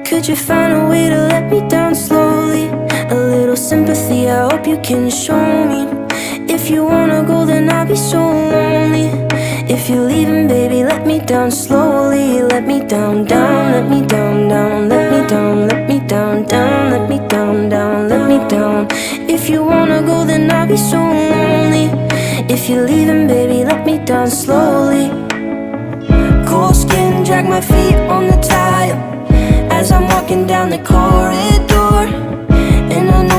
Could you find a way to let me down slowly? A little sympathy, I hope you can show me. If you wanna go, then I'll be so lonely. If you're leaving, baby, let me down slowly. Let me down, down, let me down, down. Let me down, let me down, down. Let me down, down, let me down. If you wanna go, then I'll be so lonely. If you're leaving, baby, let me down slowly. Cold skin, drag my feet on the tile as I'm walking down the corridor. And I know